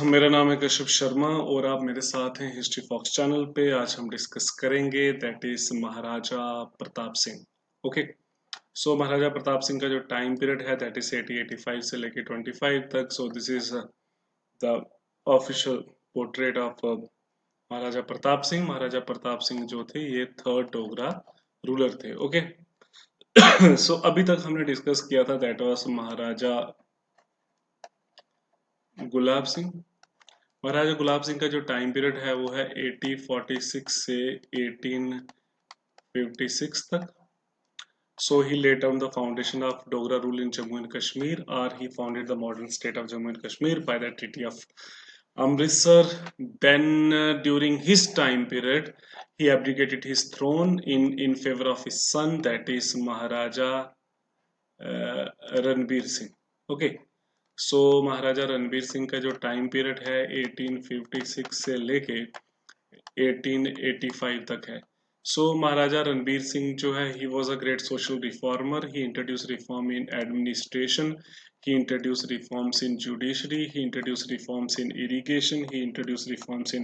मेरा नाम है कश्यप शर्मा और आप मेरे साथ हैं हिस्ट्री फॉक्स चैनल पे। आज हम डिस्कस करेंगे that is Maharaja Pratap Singh. Okay, so Maharaja Pratap Singh का जो टाइम पीरियड है दैट इज 1885 से लेके 25 तक। So this is the official portrait of Maharaja Pratap Singh. Maharaja Pratap Singh जो थे ये थर्ड डोगरा रूलर थे। ओके सो अभी तक हमने डिस्कस किया था दैट वाज महाराजा गुलाब सिंह। महाराजा गुलाब सिंह का जो टाइम पीरियड है वो है 1846 से 1856 तक। So he laid down the foundation of Dogra rule in Jammu and Kashmir, or he founded the modern state of Jammu and Kashmir by the Treaty of Amritsar. Then, during his time period, he abdicated his throne in favor of his son, that is Maharaja Ranbir Singh. Okay, so Maharaja Ranbir Singh का जो time period है 1856 से लेके 1885 तक है। सो महाराजा रणबीर सिंह जो है he was a great social reformer. He introduce reform in administration, he introduced reforms in judiciary, he introduced reforms in irrigation, he introduced reforms in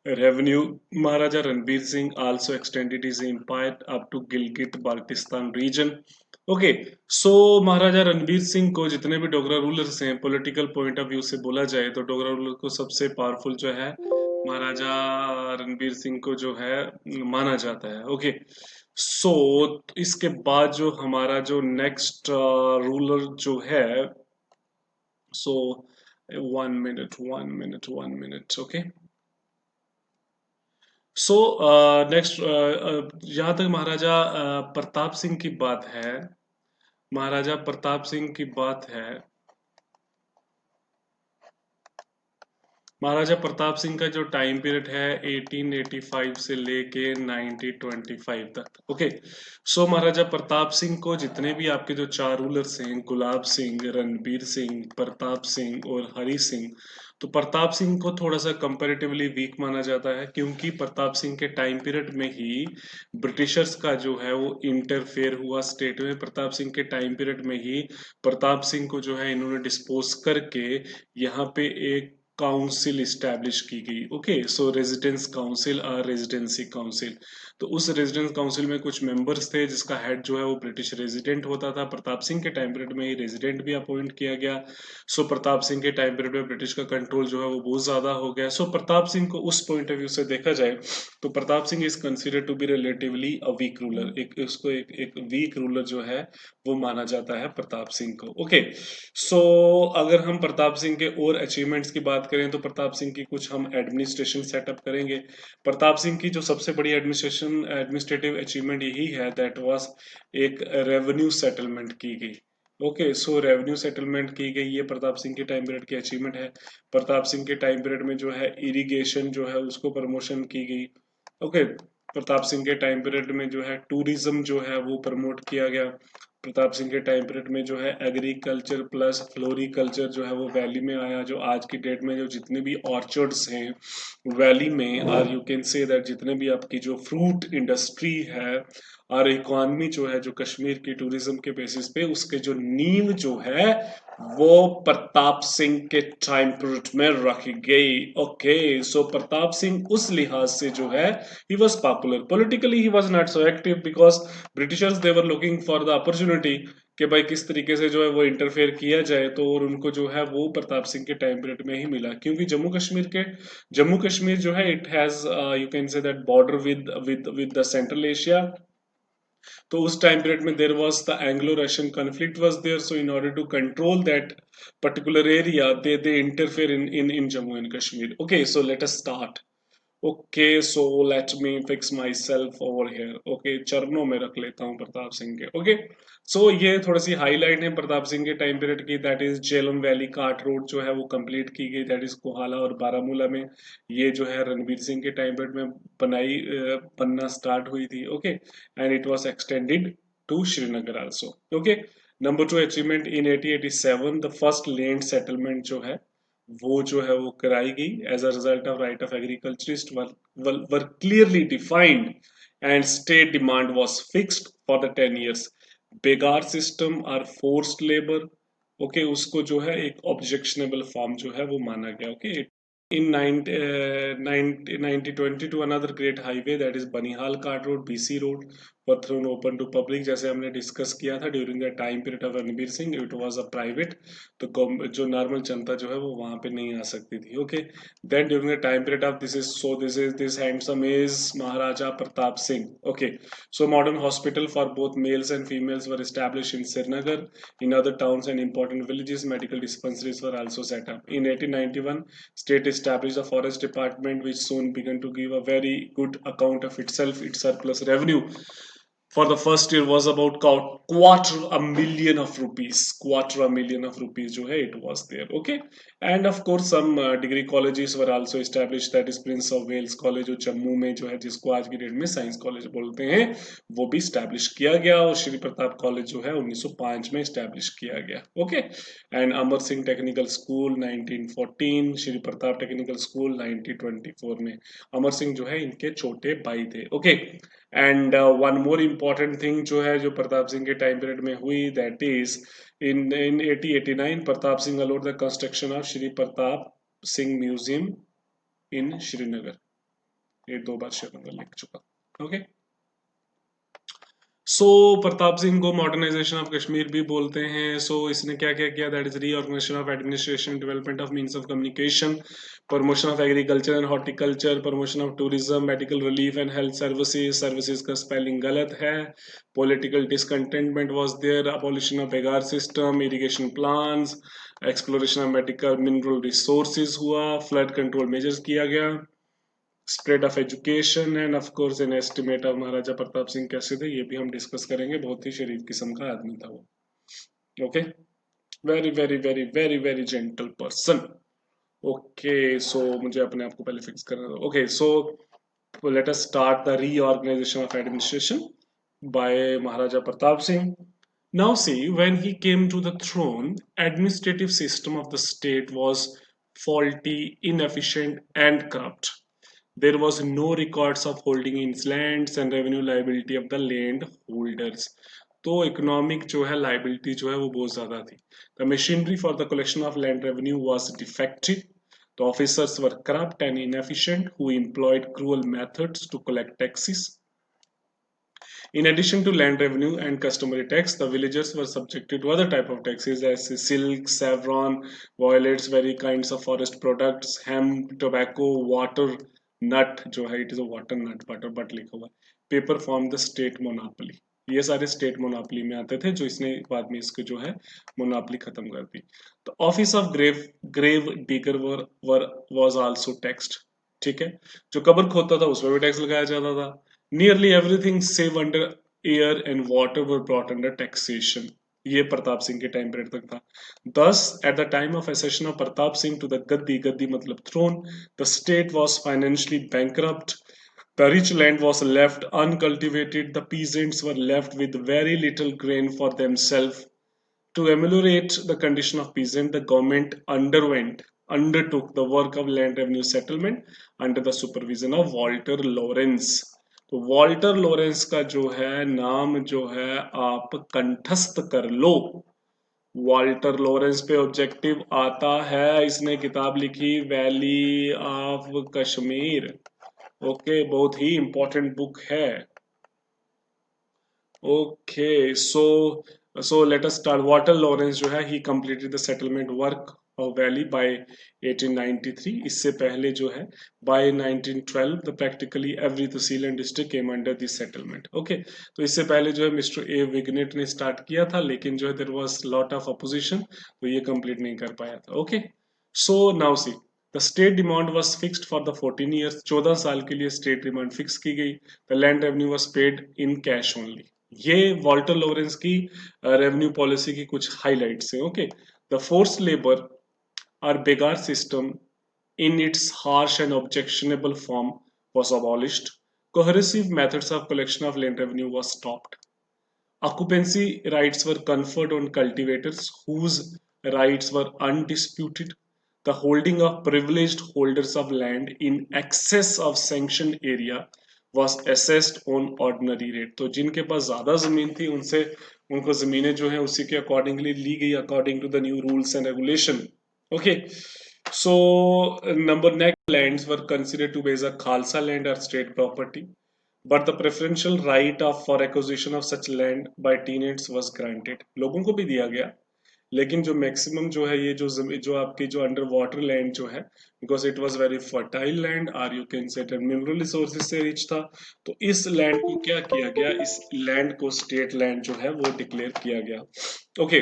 revenue. Maharaja Ranbir Singh also extended his empire up to Gilgit Baltistan region. Okay, so Maharaja Ranbir Singh को जितने भी Dogra rulers हैं political point of view से बोला जाए तो Dogra ruler को सबसे पावरफुल जो है महाराजा रणबीर सिंह को जो है माना जाता है। ओके, सो इसके बाद जो हमारा जो नेक्स्ट रूलर जो है, सो 1 मिनट ओके। सो नेक्स्ट जहाँ तक महाराजा प्रताप सिंह की बात है, महाराजा प्रताप सिंह की बात है, महाराजा प्रताप सिंह का जो टाइम पीरियड है 1885 से लेके 1925 तक। ओके, सो महाराजा प्रताप सिंह को जितने भी आपके जो चार रूलर्स हैं गुलाब सिंह, रणबीर सिंह, प्रताप सिंह और हरि सिंह, तो प्रताप सिंह को थोड़ा सा कंपैरेटिवली वीक माना जाता है क्योंकि प्रताप सिंह के टाइम पीरियड में ही ब्रिटिशर्स का जो है वो इंटरफेयर हुआ स्टेट में। प्रताप सिंह के टाइम पीरियड में ही प्रताप सिंह को जो है इन्होंने डिस्पोज करके यहाँ पे एक काउंसिल इस्टेब्लिश की गई। ओके, सो रेजिडेंस काउंसिल और रेजिडेंसी काउंसिल, तो उस रेजिडेंस काउंसिल में कुछ मेंबर्स थे जिसका हेड जो है वो ब्रिटिश रेजिडेंट होता था। प्रताप सिंह के टाइम पीरियड में ही रेजिडेंट भी अपॉइंट किया गया। सो प्रताप सिंह के टाइम पीरियड में ब्रिटिश का कंट्रोल जो है वो बहुत ज्यादा हो गया। सो प्रताप सिंह को उस पॉइंट ऑफ व्यू से देखा जाए तो Pratap Singh is considered to be relatively a weak ruler. एक वीक रूलर जो है वो माना जाता है प्रताप सिंह को। ओके, सो अगर हम प्रताप सिंह के और अचीवमेंट्स की बात करें तो प्रताप सिंह की कुछ हम एडमिनिस्ट्रेशन सेटअप करेंगे। प्रताप सिंह की जो सबसे बड़ी एडमिनिस्ट्रेटिव अचीवमेंट यही है दैट वाज एक रेवेन्यू सेटलमेंट की गई। ओके, सो रेवेन्यू सेटलमेंट की गई, ये प्रताप सिंह के टाइम पीरियड की अचीवमेंट है। प्रताप सिंह के टाइम पीरियड में जो है इरिगेशन जो है उसको प्रमोशन की गई। ओके, प्रताप सिंह के टाइम पीरियड में जो है टूरिज्म जो है वो प्रमोट किया गया। प्रताप सिंह के टाइम पीरियड में जो है एग्रीकल्चर प्लस फ्लोरिकल्चर जो है वो वैली में आया। जो आज की डेट में जो जितने भी ऑर्चर्ड्स हैं वैली में, और यू कैन से दैट जितने भी आपकी जो फ्रूट इंडस्ट्री है और इकोनॉमी जो है जो कश्मीर की टूरिज्म के बेसिस पे उसके जो नींव जो है वो प्रताप सिंह के टाइम पीरियड में रखी गई। ओके, सो प्रताप सिंह उस लिहाज से जो है he was popular politically, he was not so active because Britishers they were looking for the opportunity कि भाई किस तरीके से जो है वो इंटरफेयर किया जाए, तो और उनको जो है वो प्रताप सिंह के टाइम पीरियड में ही मिला क्योंकि जम्मू कश्मीर जो है it has you can say that border with the Central Asia. तो उस टाइम पीरियड में there was the Anglo Russian conflict was there, so in order to control that particular area they interfere in Jammu and Kashmir. Okay, so let us start. Okay, so let me fix myself over here. Okay, चरणों में रख लेता हूँ प्रताप सिंह के। Okay, सो ये थोड़ी सी highlight है प्रताप सिंह के टाइम पीरियड की, दैट इज झेलम वैली काट रोड जो है वो कंप्लीट की गई, दैट इज कोहाला और बारामूला में। ये जो है रणवीर सिंह के टाइम पीरियड में बनना स्टार्ट हुई थी। Okay, and it was extended to Srinagar also. Okay, number 2 achievement in 1887 the first land settlement जो है वो जो है वो कराई गई as a result of right of agriculturist were clearly defined and state demand was fixed for the 10 years। Begar system और forced labour okay, उसको जो है एक ऑब्जेक्शनेबल फॉर्म जो है वो माना गया। Okay, in 1920 to another great highway, that is Banihal Cart Road, BC Road, were thrown open to public। जैसे हमने डिस्कस किया था during the time period of Ranbir Singh, it was a private, तो जो नॉर्मल जनता जो है वो वहां पे नहीं आ सकती थी। Okay, then during the time period of this handsome is Maharaja Pratap Singh. Okay, so modern hospital for both males and females were established in Srinagar। In other towns and important villages, medical dispensaries were also set up। In 1891, state established a forest department, which soon began to give a very good account of itself। Its surplus revenue for the first year was about quarter a million of rupees। Quarter a million of rupees जो है it was there। Okay, and of course some degree colleges were also established, that is Prince of Wales College जो जम्मू में जो है, जिसको आज की date में साइंस कॉलेज बोलते हैं, वो भी स्टैब्लिश किया गया। और श्री प्रताप कॉलेज जो है 1905 में स्टैब्लिश किया गया। Okay, and Amar Singh technical school 1914, Shri Pratap technical school 1924 में। अमर सिंह जो है इनके छोटे भाई थे। Okay, and one more important thing जो है जो प्रताप सिंह के टाइम पीरियड में हुई, that is in 1889 Pratap Singh allowed the construction of Shri Pratap Singh museum in Srinagar. ये 2 बार श्रीनगर लिख चुका। ओके, सो प्रताप सिंह को मॉडर्नाइजेशन ऑफ कश्मीर भी बोलते हैं। सो इसने क्या क्या किया, that is reorganisation of administration, development of means of communication, promotion of agriculture and horticulture, promotion of tourism, medical relief and health services. Services का स्पेलिंग गलत है। Political discontentment was there, abolition of begar system, irrigation plans, exploration of medical mineral resources हुआ, flood control measures किया गया, spread of education, and of course an estimate of Maharaja Pratap Singh कैसे थे ये भी हम डिस्कस करेंगे। बहुत ही शरीफ किस्म का आदमी था वो। Okay, very very very very very gentle person. Okay, so मुझे अपने आप को पहले फिक्स करना था। Okay, so let us start the reorganisation of administration by Maharaja Pratap Singh. Now see, when he came to the throne, administrative system of the state was faulty, inefficient, and corrupt। There was no records of holding in lands and revenue liability of the land holders। तो economic जो है liability जो है वो बहुत ज्यादा थी। The machinery for the collection of land revenue was defective. The officers were corrupt and inefficient, who employed cruel methods to collect taxes। In addition to land revenue and customary tax, the villagers were subjected to other type of taxes as silk, saffron, violets, various kinds of forest products, hemp, tobacco, water, nut जो है, it is a water nut water but लिखा हुआ है, paper form the state monopoly. ये सारे state monopoly में आते थे, जो इसने बाद में इसको जो है मोनोपोली खत्म कर दी। तो office of grave digger was also taxed. ठीक है, जो कब्र खोदता था उसमें भी टैक्स लगाया जाता था। Nearly everything save under air and water were brought under taxation. ये प्रताप सिंह के टाइम पीरियड तक था। Thus, at the time of accession of Pratap Singh to the Gaddi matlab throne, the state was financially bankrupt. The rich land was left uncultivated. The peasants were left with very little grain for themselves. To ameliorate the condition of peasant, the government undertook the work of land revenue settlement under the supervision of Walter Lawrence। तो Walter Lawrence का जो है नाम जो है आप कंठस्थ कर लो। वॉल्टर लॉरेंस पे ऑब्जेक्टिव आता है, इसने किताब लिखी वैली ऑफ कश्मीर। ओके, बहुत ही इंपॉर्टेंट बुक है। Okay, so let us start. Walter Lawrence जो है he completed the settlement work of valley by 1893। इससे पहले जो है by 1912 the practically every tehsil and district came under this settlement. Okay, तो इससे पहले जो है मिस्टर ए विग्नेट ने स्टार्ट किया था, लेकिन जो है there was lot of opposition, तो ये कंप्लीट नहीं कर पाया था। Okay, so now see the state demand was fixed for the 14 years. 14 साल के लिए स्टेट डिमांड फिक्स की गई। The land revenue was paid in cash only. ये वॉल्टर लॉरेंस की रेवेन्यू पॉलिसी की कुछ हाइलाइट्स हैं। ओके, द फोर्स लेबर और बेगार system in its harsh and objectionable form was abolished. Coercive methods of collection of land revenue was stopped. Occupancy rights were conferred on cultivators whose rights were undisputed. The holding of privileged holders of land in excess of sanctioned area was assessed on ordinary rate। तो जिनके पास ज्यादा जमीन थी उनसे उनको जमीनें जो है उसी के अकॉर्डिंगली ली गई according to the new rules and regulation. Okay. So, number next lands were considered to be as a Khalsa land or state property, but the preferential right of for acquisition of such land by tenants was granted. लोगों को भी दिया गया, लेकिन जो maximum जो है ये जो आपकी जो अंडर वाटर लैंड जो है, because it was very fertile land और you can say mineral resources से रिच था, तो इस लैंड को क्या किया गया, इस लैंड को स्टेट लैंड जो है वो डिक्लेयर किया गया. Okay.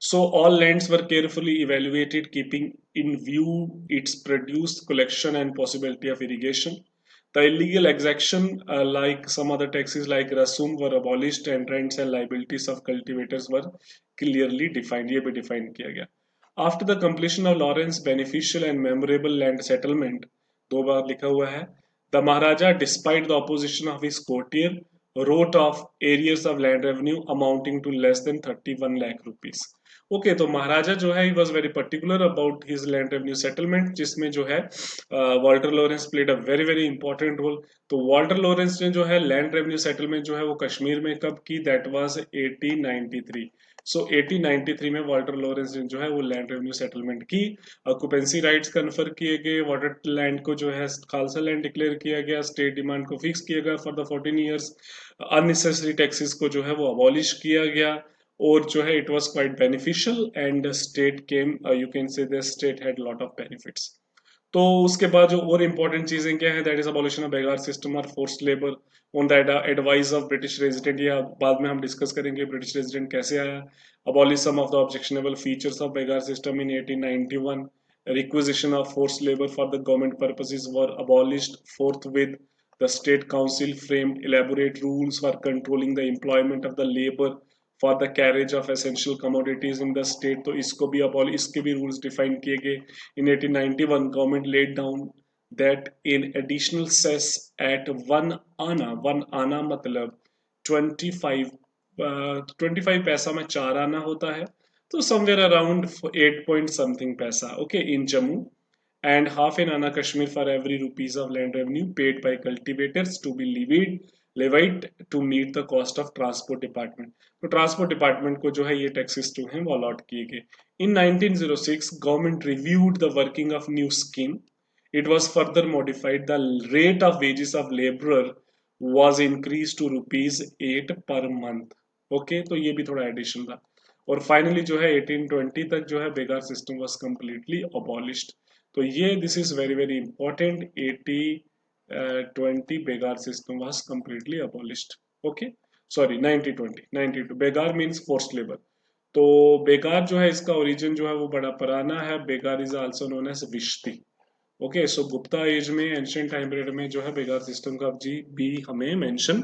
So all lands were carefully evaluated, keeping in view its produce, collection, and possibility of irrigation. The illegal exaction, like some other taxes like rasum, were abolished, and rents and liabilities of cultivators were clearly defined. ये भी define किया गया. After the completion of Lawrence beneficial and memorable land settlement, दो बार लिखा हुआ है, the Maharaja, despite the opposition of his courtier, wrote off areas of land revenue amounting to less than 31 lakh rupees. Okay. तो महाराजा जो है, he was very particular about his land revenue settlement, जिसमें जो है Walter Lawrence played a very very important role. तो Walter Lawrence ने जो है लैंड रेवेन्यू सेटलमेंट जो है वो कश्मीर में कब की, दैट वाज 1893. सो 1893 में वॉल्टर लॉरेंस ने जो है वो लैंड रेवेन्यू सेटलमेंट की. ऑक्यूपेंसी राइट्स कन्फर किए गए, वाटर लैंड को जो है खालसा लैंड डिक्लेयर किया गया, स्टेट डिमांड को फिक्स किया गया for the 14 years, unnecessary taxes को जो है वो अबॉलिश किया गया, और जो है it was quite beneficial and state came, you can say the state had lot of benefits. तो उसके बाद जो और इम्पोर्टेंट चीजें क्या है, that is abolition of begar system और forced labour on the advice of British resident. या बाद में हम डिस्कस करेंगे ब्रिटिश रेजिडेंट कैसे आया. Abolish some of the objectionable features of begar system in 1891. Requisition of forced labour for the government purposes were abolished forthwith. The state council framed elaborate rules for controlling the employment of the labor for the carriage of essential commodities in the state. तो इसको भी अपॉल इसके भी rules define किए गए. In 1891 government laid down that in additional cess at 1 anna मतलब 25 पैसा में 4 आना होता है, तो समवेयर अराउंड 8 पॉइंट समथिंग पैसा, okay, in Jammu, and half an anna Kashmir for every rupees of land revenue paid by cultivators to be levied to meet the cost of transport department. तो transport department को जो है ये taxes जो हैं वो allot किए गए. In 1906 government reviewed the working of new scheme. It was further modified. The rate of wages of labourer was increase to ₹8 per month. Okay, तो ये भी थोड़ा एडिशन था. और फाइनली जो है 1820 तक जो है begar system was completely abolished. तो ये this is very very important. 1820 begar system was completely abolished. Okay, sorry 1920 begar means forced labour. तो बेगार जो है इसका ओरिजिन जो है वो बड़ा पुराना है. Begar is also known as vishti. Okay, so Gupta age में, एंशिएंट टाइम पीरियड में जो है बेगार सिस्टम का जी भी हमें मेंशन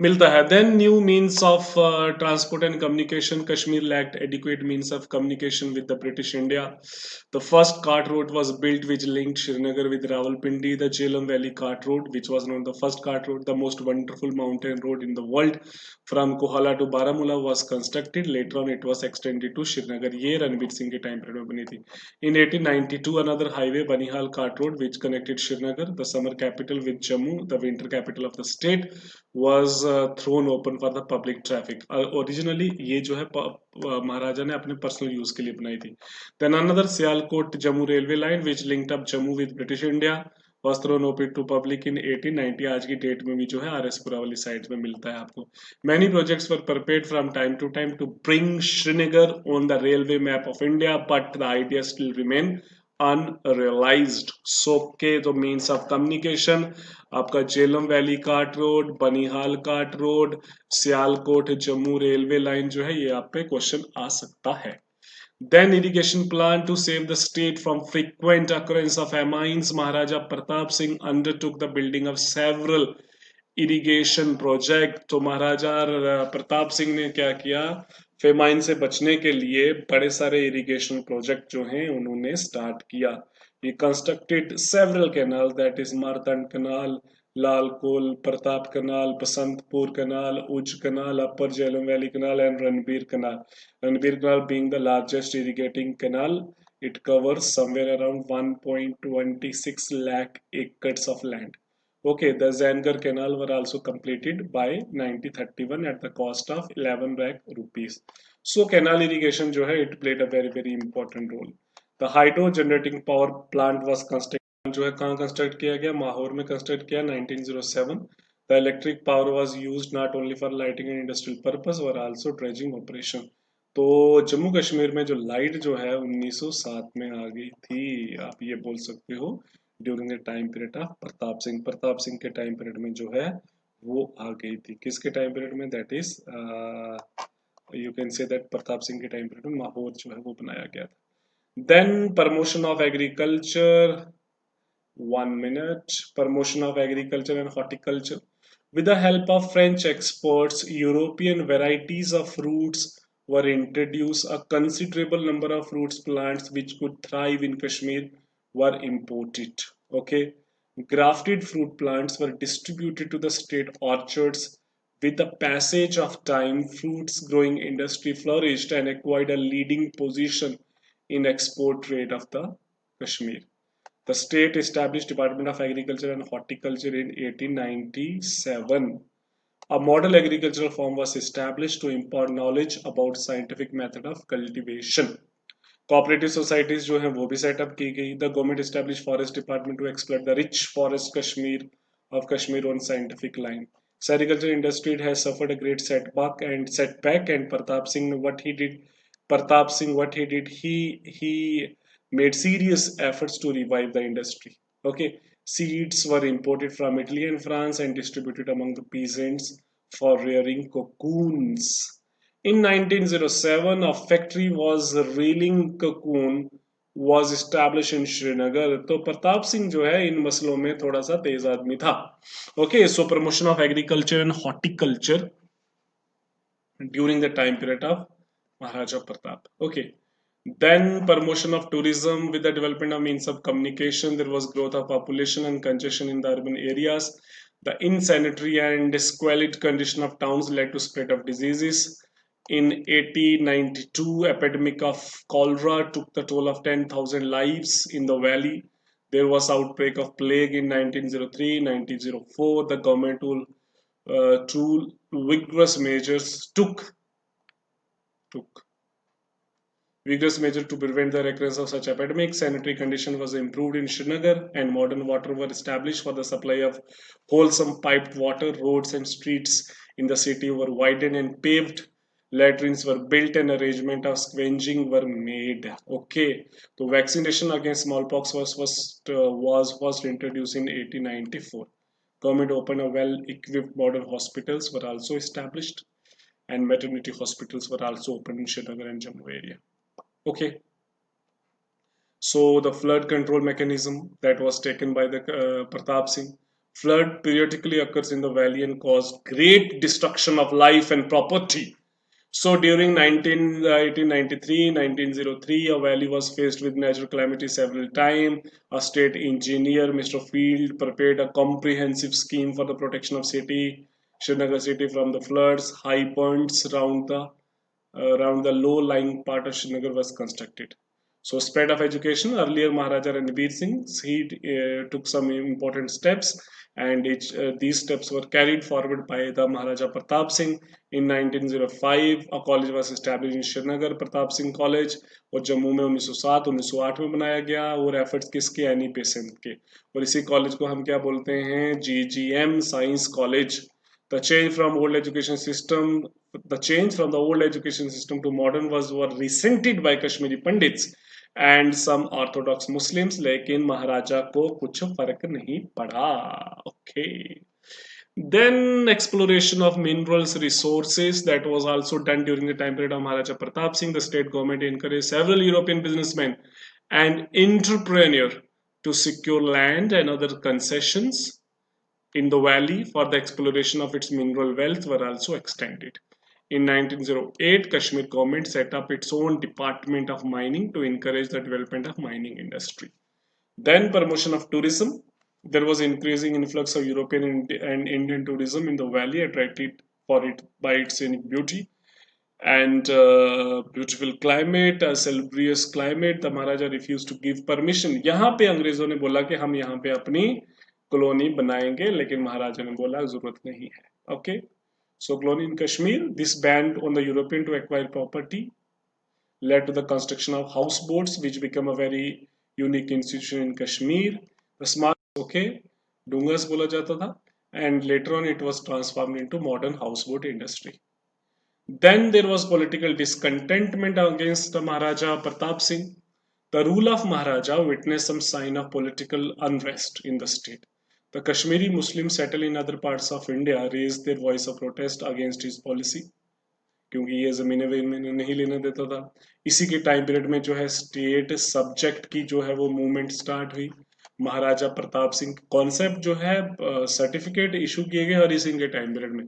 मिलता है. Then new means of transport and communication. Kashmir lacked adequate means of communication with the British India. The first cart road was built which linked Srinagar with Rawalpindi. The Jhelum Valley Cart Road, which was known the first cart road, the most wonderful mountain road in the world from Kohala to Baramulla, was constructed. Later on, it was extended to Srinagar. ये रणबीर सिंह के time period में बनी थी. In 1892, another highway, Banihal Cart Road, which connected Srinagar, the summer capital, with Jammu, the winter capital of the state, was thrown open for the public traffic. Originally ये जो है महाराजा ने अपने पर्सनल यूज के लिए बनाई थी. Then another Sialkot Jammu railway line which linked up Jammu with British India was thrown open to public in 1890. आज की डेट में भी जो है आरएसपुरा वाली साइड में मिलता है आपको. Many projects were prepared from time to time to bring Srinagar on the railway map of India, but the ideas still remain unrealized. So के तो means of communication आपका Jhelum valley cart road, Banihal cart road, Sialkot Jammu railway line जो है ये आप पे question आ सकता है. Then irrigation plan to save the state from frequent occurrence of famines. Maharaja Pratap Singh undertook the building of several irrigation project. तो महाराजा प्रताप सिंह ने क्या किया, फेमाइन से बचने के लिए बड़े सारे इरिगेशन प्रोजेक्ट जो हैं उन्होंने स्टार्ट किया. He constructed several canals, that is Martand Canal, Lalkol, Pratap Canal, Basantpur Canal, Uj Canal, Upper Jhelum Valley Canal, and Ranbir Canal. Ranbir Canal being the largest irrigating canal, it covers somewhere around 1.26 lakh acres of land. Okay, the Zangar Canal were also completed by 1931 at the cost of 11 lakh rupees. So canal irrigation जो है it played a very important role. The hydro generating power plant was constructed जो है कहाँ construct किया गया माहौर में construct किया 1907. The electric power was used not only for lighting and industrial purpose but also dredging operation. तो जम्मू कश्मीर में जो लाइट जो है 1907 में आ गई थी आप ये बोल सकते हो during the time period of Pratap Singh के टाइम पीरियड में जो है वो आ गई थी किसके टाइम पीरियड में that is you can say that Pratap Singh के टाइम पीरियड में माहौर जो है वो बनाया गया था then promotion of agriculture 1 minute promotion of agriculture and horticulture with the help of French experts European varieties of fruits were introduced a considerable number of fruits plants which could thrive in Kashmir were imported okay grafted fruit plants were distributed to the state orchards with the passage of time fruits growing industry flourished and acquired a leading position in export trade of the Kashmir. The state established Department of Agriculture and Horticulture in 1897. A model agricultural farm was established to impart knowledge about scientific method of cultivation. Cooperative societies जो हैं वो भी setup की गई. The government established forest department to exploit the rich forest Kashmir on scientific line. Sericulture industry has suffered a great setback and Pratap Singh what he did he made serious efforts to revive the industry. Okay, seeds were imported from Italy and France and distributed among the peasants for rearing cocoons. In 1907, a factory was reeling cocoon was established in Srinagar. तो प्रताप सिंह जो है इन मसलों में थोड़ा सा तेज आदमी था. Okay, so promotion of agriculture and horticulture during the time period of Maharaja Pratap. Okay. Then promotion of tourism with the development of means of communication. There was growth of population and congestion in the urban areas. The insanitary and squalid condition of towns led to spread of diseases. In 1892, epidemic of cholera took the toll of 10,000 lives in the valley. There was outbreak of plague in 1903, 1904. The government two vigorous measures took vigorous measure to prevent the recurrence of such epidemics. Sanitary condition was improved in Srinagar and modern water were established for the supply of wholesome piped water. Roads and streets in the city were widened and paved. Latrines were built and arrangement of scavenging were made. Okay, so vaccination against smallpox was first introduced in 1894. Government opened a well-equipped modern hospitals were also established and maternity hospitals were also opened in Srinagar and Jammu area. Okay, so the flood control mechanism that was taken by the Pratap Singh. Flood periodically occurs in the valley and caused great destruction of life and property. So during 1893, 1903, a valley was faced with natural calamity several times. A state engineer, Mr. Field, prepared a comprehensive scheme for the protection of Srinagar city from the floods. High points around the low-lying part of Srinagar was constructed. So spread of education, earlier Maharaja Ranbir Singh, he took some important steps and these steps were carried forward by the Maharaja Pratap Singh. In 1905, a college was established in Srinagar, Pratap Singh College, और जम्मू में 1907-1908 में बनाया गया और efforts किसके Annie Besant के और इसी कॉलेज को हम क्या बोलते हैं GGM science college. The change from old education system the change from the old education system to modern were resented by Kashmiri Pandits and some orthodox Muslims लेकिन महाराजा को कुछ फर्क नहीं पड़ा. Okay. Then exploration of minerals resources that was also done during the time period of Maharaja Pratap Singh. The state government encouraged several European businessmen and entrepreneurs to secure land and other concessions in the valley for the exploration of its mineral wealth were also extended. In 1908, Kashmir government set up its own department of mining to encourage the development of mining industry. Then promotion of tourism. There was increasing influx of European and Indian tourism in the valley, attracted for it by its scenic beauty and beautiful climate, a salubrious climate. The Maharaja refused to give permission. यहाँ पे अंग्रेजों ने बोला कि हम यहाँ पे अपनी कॉलोनी बनाएंगे, लेकिन महाराजा ने बोला जरूरत नहीं है। Okay, so colony in Kashmir, this ban on the European to acquire property led to the construction of houseboats, which became a very unique institution in Kashmir. The smart, okay, Dungas bola jata tha, and later on it was transformed into modern houseboat industry. Then there was political discontentment against the Maharaja Pratap Singh. The rule of Maharaja witnessed some sign of political unrest in the state. The Kashmiri Muslims settled in other parts of India raised their voice of protest against his policy. क्योंकि ये जमीनें इन्हें नहीं लेने देता था। इसी के टाइम पीरियड में जो है स्टेट सब्जेक्ट की जो है वो मूवमेंट स्टार्ट हुई। महाराजा प्रताप सिंह कॉन्सेप्ट जो है सर्टिफिकेट इशू किए गए हरि सिंह के टाइम पीरियड में,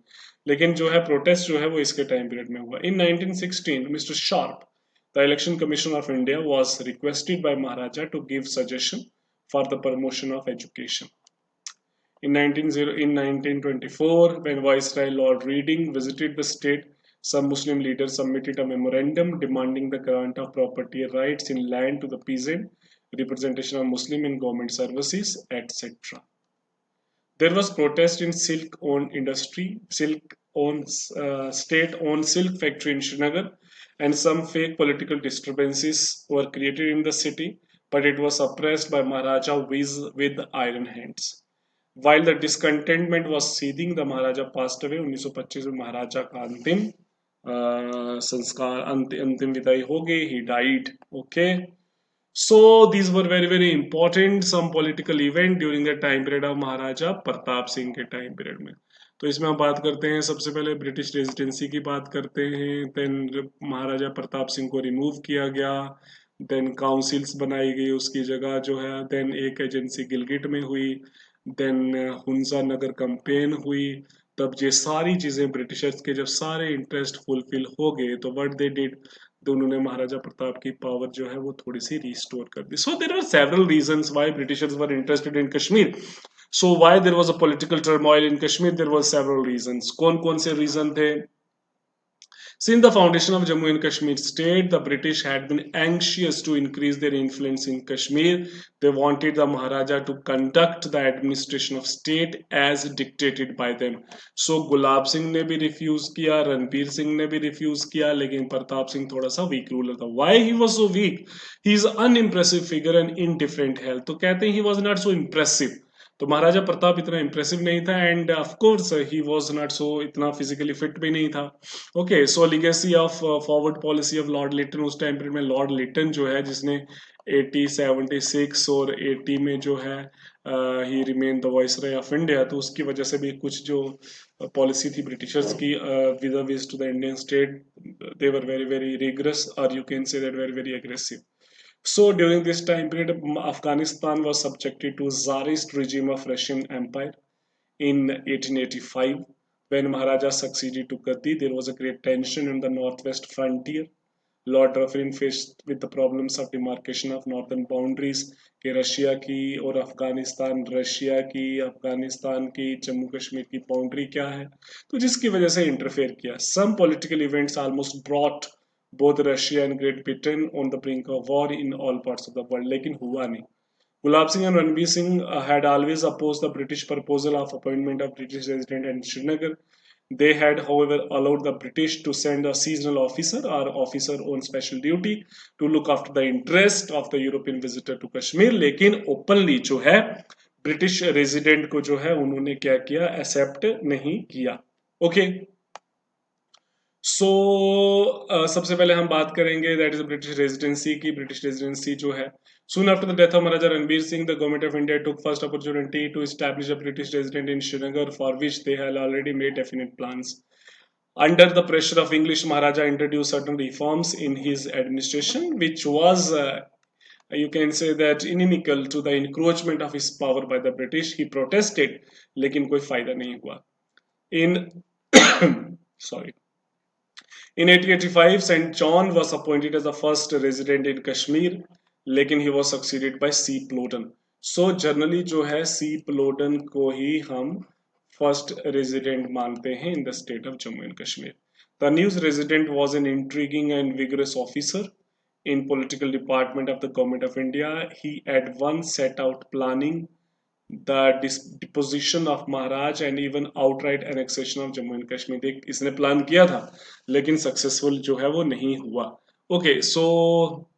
लेकिन जो है प्रोटेस्ट जो है वो इसके टाइम पीरियड में हुआ। In 1916 mister Sharp, the Election Commission of India, was requested by Maharaja to give suggestion for the promotion of education. In 1924, when Viceroy Lord Reading visited the state, some Muslim leaders submitted a memorandum demanding the grant of property rights in land to the peasant, representation of Muslim in government services, etc. There was protest in silk-owned industry, silk-owned state-owned silk factory in Srinagar, and some fake political disturbances were created in the city, but it was suppressed by Maharaja with iron hands. While the discontentment was seething, the Maharaja passed away 1925 में महाराजा का अंतिम संस्कार अंतिम विदाई हो गई। He died. Okay. So these were very very important some political event during the time period of महाराजा प्रताप सिंह के time period में। तो इसमें हम बात करते हैं, सबसे पहले ब्रिटिश रेजिडेंसी की बात करते हैं, देन महाराजा प्रताप सिंह को रिमूव किया गया, देन काउंसिल्स बनाई गई उसकी जगह जो है, देन एक एजेंसी गिलगिट में हुई, देन हुंजा नगर कैंपेन हुई। तब ये सारी चीजें ब्रिटिशर्स के जब सारे इंटरेस्ट फुलफिल हो गए तो व्हाट दे डिड, तो उन्होंने महाराजा प्रताप की पावर जो है वो थोड़ी सी रिस्टोर कर दी। So there are several reasons why Britishers were interested in Kashmir. So why there was a political turmoil in Kashmir, there was several reasons. कौन कौन से रीजन थे? Since the foundation of Jammu and Kashmir state, the British had been anxious to increase their influence in Kashmir. They wanted the Maharaja to conduct the administration of state as dictated by them. So Gulab Singh ने भी refuse किया, रणबीर सिंह ने भी refuse किया, लेकिन प्रताप सिंह थोड़ा सा weak ruler था। Why he was so weak? He is an unimpressive figure and indifferent health. तो कहते हैं he was not so impressive. तो महाराजा प्रताप इतना इम्प्रेसिव नहीं था, and of course he was not so इतना फिजिकली फिट भी नहीं था। Okay, so legacy of forward policy of Lord Lytton, उस टाइम पीरियड में लॉर्ड लिटन जो है जिसने 80 76 और 80 में जो है he remain the viceroy of India, तो उसकी वजह से भी कुछ जो पॉलिसी थी ब्रिटिशर्स की with to the Indian state, they were very very rigorous, और you can say that very very aggressive. So during this time period, Afghanistan was subjected to Tsarist regime of Russian Empire. In 1885, when Maharaja succeeded to Gaddi, there was a great tension in the northwest frontier. Lord Dufferin faced with the problems of demarcation of northern boundaries कि Russia की और Afghanistan, Russia की, अफगानिस्तान की, जम्मू कश्मीर की boundary क्या है, तो जिसकी वजह से इंटरफेयर किया। Some political events almost brought both Russia and Great Britain on the brink of war in all parts of the world, लेकिन हुआ नहीं। Gulab Singh and Ranbir Singh had always opposed the British proposal of appointment of British resident in Srinagar. They had, however, allowed the British to send a seasonal officer or officer on special duty to look after the interest of the European visitor to Kashmir. लेकिन openly जो है British resident को जो है उन्होंने क्या किया, accept नहीं किया। ओके, सो सबसे पहले हम बात करेंगे दैट इज ब्रिटिश रेजिडेंसी की। ब्रिटिश रेजिडेंसी जो है, soon after the death of Maharaja Ranbir Singh, the government of India took first opportunity to establish a British resident in Srinagar, for which they had already made definite plans. Under the pressure of English, Maharaja introduced certain reforms in his administration, which was you can say that inimical to the encroachment of his power by the British. He protested, लेकिन कोई फायदा नहीं हुआ। In sorry. In 1885, St. John was appointed as the first resident in Kashmir, लेकिन he was succeeded by C. Ploden. So generally जो है C. Ploden को ही हम first resident मानते हैं in the state of Jammu and Kashmir. The new resident was an intriguing and vigorous officer in political department of the government of India. He at once set out planning deposition of Maharaj and even outright annexation of Jammu and Kashmir। एक इसने plan किया था लेकिन successful जो है वो नहीं हुआ। ओके सो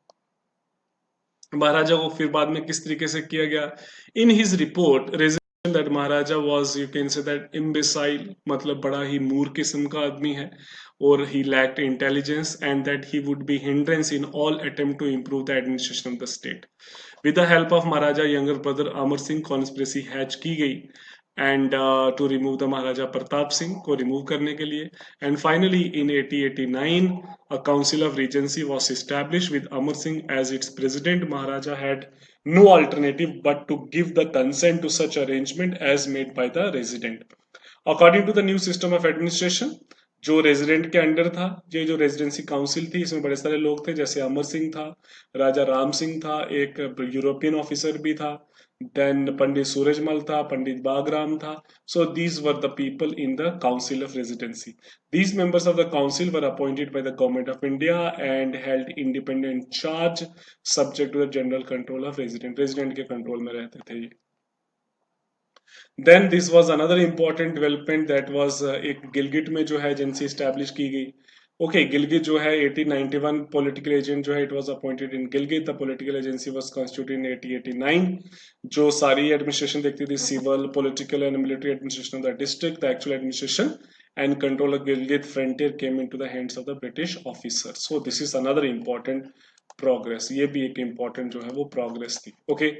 महाराजा को फिर बाद में किस तरीके से किया गया। In his report resignation that Maharaja was you can say that imbecile, मतलब बड़ा ही मूर्ख किस्म का आदमी है, और he lacked intelligence and that he would be hindrance in all attempt to improve the administration of the state. With the help of Maharaja younger brother Amar Singh conspiracy hatch की गई and to remove the Maharaja Pratap Singh को remove करने के लिए। And finally in 1889 a council of regency was established with Amar Singh as its president। Maharaja had no alternative but to give the consent to such arrangement as made by the resident। According to the new system of administration, जो resident के under था, ये जो residency council थी इसमें बड़े सारे लोग थे, जैसे अमर सिंह था, राजा राम सिंह था, एक यूरोपियन ऑफिसर भी था, देन पंडित सूरजमल था, पंडित बागराम था। So these were the people in the council of residency. These members of the council were appointed by the government of India and held independent charge subject to the general control of resident. Resident के control में रहते थे ये। Then this was another important development that was एक गिलगिट में जो है agency establish की गई। ओके गिलगित जो है 1891 पॉलिटिकल एजेंट जो है it was appointed in Gilgit. The political agency was constituted in 1889 जो सारी एडमिनिस्ट्रेशन देखती थी, civil political and military administration of the district. The actual administration and control of Gilgit frontier came into the hands of the British officer. So this is another important progress, ये भी एक important जो है वो progress थी। Okay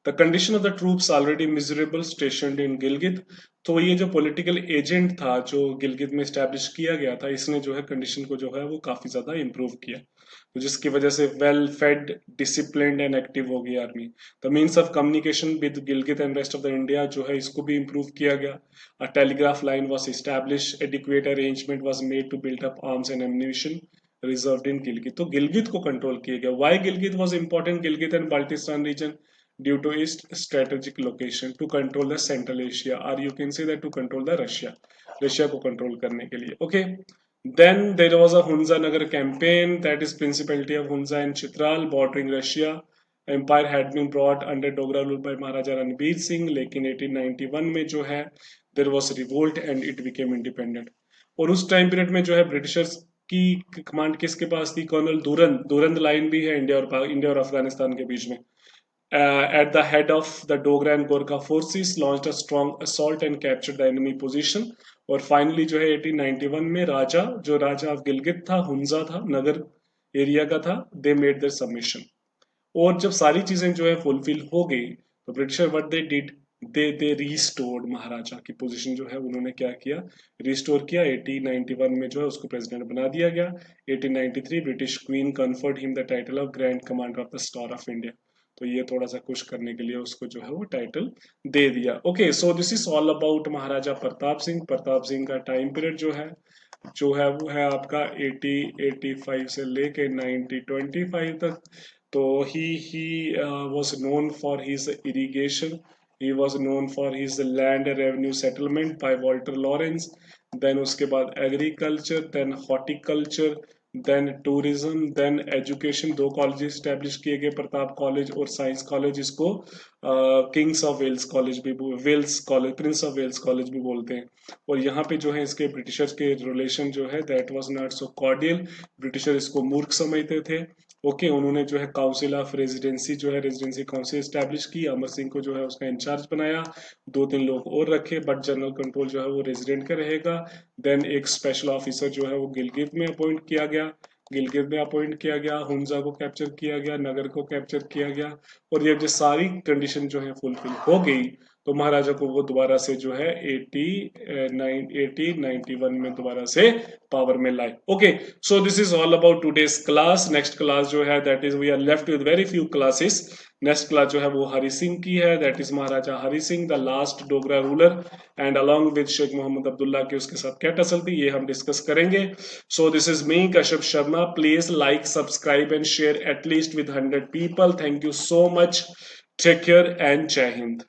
the condition of the troops already miserable stationed इन गिलगित। तो ये जो पॉलिटिकल एजेंट था जो गिलगित में स्टैब्लिश किया गया था, इसने जो है कंडीशन को जो है वो काफी ज्यादा इंप्रूव किया, तो जिसकी वजह से well fed disciplined and active हो गई army. The means of communication with Gilgit and rest of the India जो है इसको भी इंप्रूव किया गया। A telegraph line was establish, adequate arrangement was made to build up arms and ammunition reserved in Gilgit. तो गिलगित को कंट्रोल किया गया। Why Gilgit was important? Gilgit and Baltistan region due to its strategic location to control the Central Asia, or you can say that to control the Russia, Russia को control करने के लिए। Okay, then there was a Hunza Nagar campaign, that is principality of Hunza and Chitral bordering Russia। Empire had been brought under Dogra rule by Maharaja Ranveer Singh, लेकिन 1891 में जो है there was revolt and it became independent। और उस time period में जो है Britishers की कमांड किसके पास थी? Colonel Durand. दुरंद लाइन भी है इंडिया और अफगानिस्तान के बीच में। At the head of the Dogra and Gorkha forces launched a strong assault and captured the enemy position। और फाइनली जो है 1891 में राजा जो राजा ऑफ गिलगित था, हुंजा था, नगर एरिया का था, दे मेड देयर सबमिशन। और जब सारी चीजें जो है फुलफिल हो गई तो Britisher what they did, they restored Maharaja की पोजीशन जो है उन्होंने क्या किया? रिस्टोर किया। 1891 में जो है उसको प्रेसिडेंट बना दिया गया। 1893 British queen conferred him the title of grand commander of the star of India. तो ये थोड़ा सा खुश करने के लिए उसको जो है वो टाइटल दे दिया। Okay so this is all about Maharaja Pratap Singh. Pratap Singh का टाइम पीरियड जो है वो है आपका 8085 से लेके 9025 तक। तो he was known for his irrigation, he was known for his land revenue settlement by Walter Lawrence, then उसके बाद agriculture, then horticulture, then tourism, then education. दो कॉलेज स्टैब्लिश किए गए, प्रताप कॉलेज और साइंस कॉलेज। इसको किंग्स ऑफ वेल्स कॉलेज भी, Wales College, Prince of Wales College भी बोलते हैं। और यहाँ पे जो है इसके ब्रिटिशर्स के रिलेशन जो है that was not so cordial. Britisher इसको मूर्ख समझते थे। ओके उन्होंने जो है काउंसिल ऑफ रेजिडेंसी जो है रेजिडेंसी काउंसिल स्टैब्लिश की, अमर सिंह को जो है उसका इंचार्ज बनाया, 2-3 लोग और रखे, बट जनरल कंट्रोल जो है वो रेजिडेंट का रहेगा। देन एक स्पेशल ऑफिसर जो है वो गिलगित में अपॉइंट किया गया, गिलगित में अपॉइंट किया गया, हुंजा को कैप्चर किया गया, नगर को कैप्चर किया गया। और ये जो सारी कंडीशन जो है फुलफिल हो गई तो महाराजा को वो दोबारा से जो है 1891 में दोबारा से पावर में लाए। Okay so this is all about today's class. Next class जो है that is we are left with very few classes. Next class जो है वो हरि सिंह की है, that is Maharaja Hari Singh the last Dogra ruler, and along with Sheikh Mohammad Abdullah के उसके साथ क्या टसल थी ये हम डिस्कस करेंगे। So this is me Kashyap Sharma. Please like subscribe and share at least with 100 people। Thank you so much. Take care and Jai Hind.